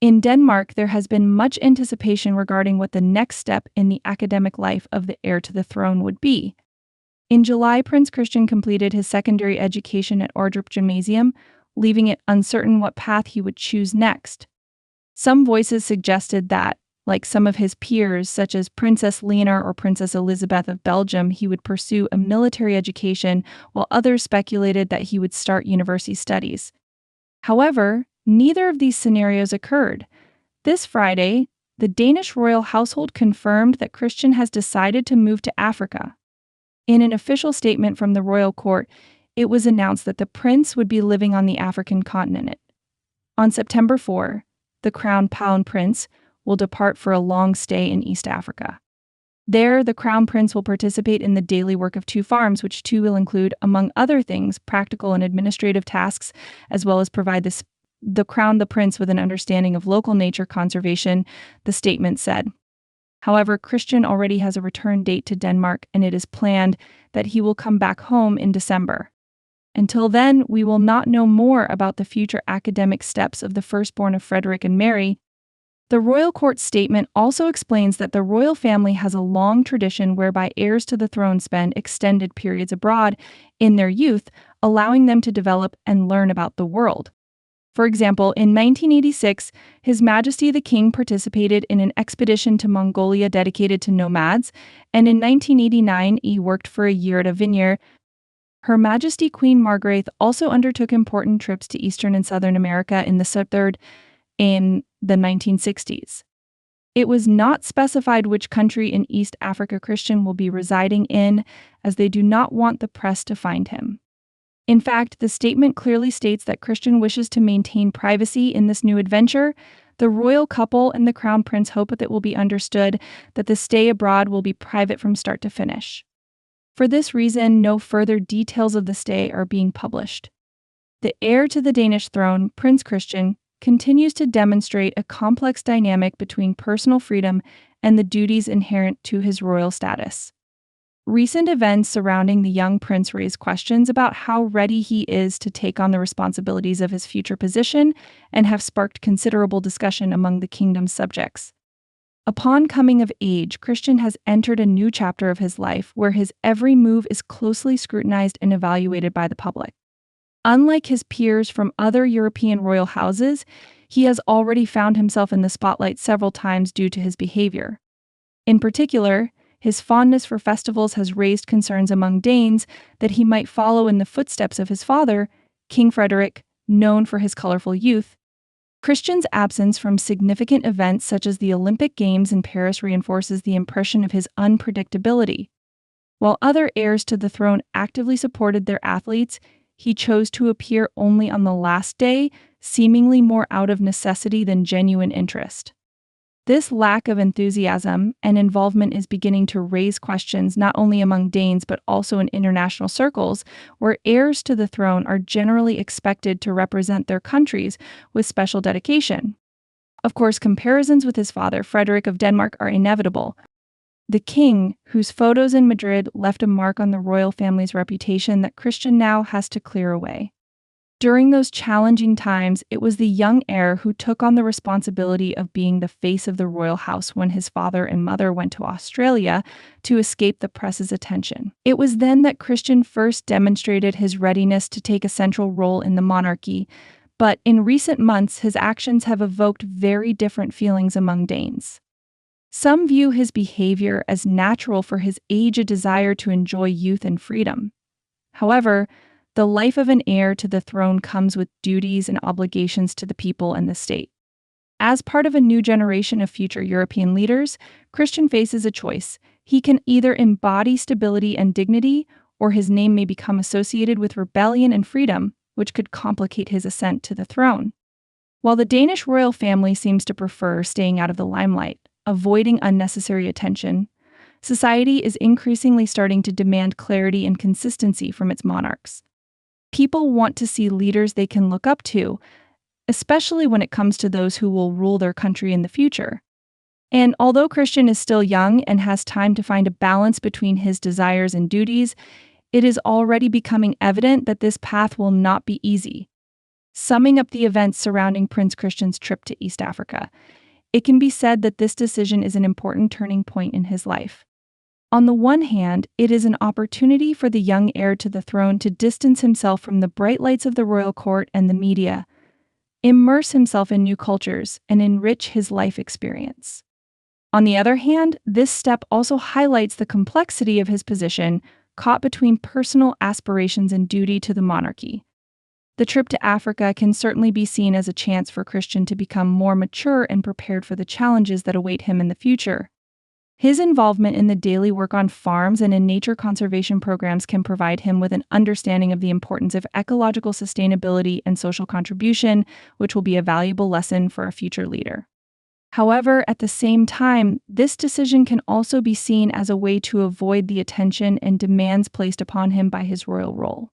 In Denmark, there has been much anticipation regarding what the next step in the academic life of the heir to the throne would be. In July, Prince Christian completed his secondary education at Ordrup Gymnasium, leaving it uncertain what path he would choose next. Some voices suggested that, like some of his peers, such as Princess Leonor or Princess Elizabeth of Belgium, he would pursue a military education, while others speculated that he would start university studies. However, neither of these scenarios occurred. This Friday, the Danish royal household confirmed that Christian has decided to move to Africa. In an official statement from the royal court, it was announced that the prince would be living on the African continent. On September 4, the crown prince will depart for a long stay in East Africa. There, the crown prince will participate in the daily work of 2 farms, which 2 will include, among other things, practical and administrative tasks, as well as provide the crown prince with an understanding of local nature conservation, the statement said. However, Christian already has a return date to Denmark, and it is planned that he will come back home in December. Until then, we will not know more about the future academic steps of the firstborn of Frederik and Mary. The royal court statement also explains that the royal family has a long tradition whereby heirs to the throne spend extended periods abroad in their youth, allowing them to develop and learn about the world. For example, in 1986, His Majesty the King participated in an expedition to Mongolia dedicated to nomads, and in 1989 he worked for a year at a vineyard. Her Majesty Queen Margrethe also undertook important trips to Eastern and Southern America in the 1960s. It was not specified which country in East Africa Christian will be residing in, as they do not want the press to find him. In fact, the statement clearly states that Christian wishes to maintain privacy in this new adventure. The royal couple and the crown prince hope that it will be understood that the stay abroad will be private from start to finish. For this reason, no further details of the stay are being published. The heir to the Danish throne, Prince Christian, continues to demonstrate a complex dynamic between personal freedom and the duties inherent to his royal status. Recent events surrounding the young prince raise questions about how ready he is to take on the responsibilities of his future position and have sparked considerable discussion among the kingdom's subjects. Upon coming of age, Christian has entered a new chapter of his life where his every move is closely scrutinized and evaluated by the public. Unlike his peers from other European royal houses, he has already found himself in the spotlight several times due to his behavior. In particular, his fondness for festivals has raised concerns among Danes that he might follow in the footsteps of his father, King Frederik, known for his colorful youth. Christian's absence from significant events such as the Olympic Games in Paris reinforces the impression of his unpredictability. While other heirs to the throne actively supported their athletes, he chose to appear only on the last day, seemingly more out of necessity than genuine interest. This lack of enthusiasm and involvement is beginning to raise questions not only among Danes but also in international circles, where heirs to the throne are generally expected to represent their countries with special dedication. Of course, comparisons with his father, Frederik of Denmark, are inevitable. The king, whose photos in Madrid left a mark on the royal family's reputation that Christian now has to clear away. During those challenging times, it was the young heir who took on the responsibility of being the face of the royal house when his father and mother went to Australia to escape the press's attention. It was then that Christian first demonstrated his readiness to take a central role in the monarchy, but in recent months his actions have evoked very different feelings among Danes. Some view his behavior as natural for his age, a desire to enjoy youth and freedom. However, the life of an heir to the throne comes with duties and obligations to the people and the state. As part of a new generation of future European leaders, Christian faces a choice. He can either embody stability and dignity, or his name may become associated with rebellion and freedom, which could complicate his ascent to the throne. While the Danish royal family seems to prefer staying out of the limelight, avoiding unnecessary attention, society is increasingly starting to demand clarity and consistency from its monarchs. People want to see leaders they can look up to, especially when it comes to those who will rule their country in the future. And although Christian is still young and has time to find a balance between his desires and duties, it is already becoming evident that this path will not be easy. Summing up the events surrounding Prince Christian's trip to East Africa, it can be said that this decision is an important turning point in his life. On the one hand, it is an opportunity for the young heir to the throne to distance himself from the bright lights of the royal court and the media, immerse himself in new cultures, and enrich his life experience. On the other hand, this step also highlights the complexity of his position, caught between personal aspirations and duty to the monarchy. The trip to Africa can certainly be seen as a chance for Christian to become more mature and prepared for the challenges that await him in the future. His involvement in the daily work on farms and in nature conservation programs can provide him with an understanding of the importance of ecological sustainability and social contribution, which will be a valuable lesson for a future leader. However, at the same time, this decision can also be seen as a way to avoid the attention and demands placed upon him by his royal role.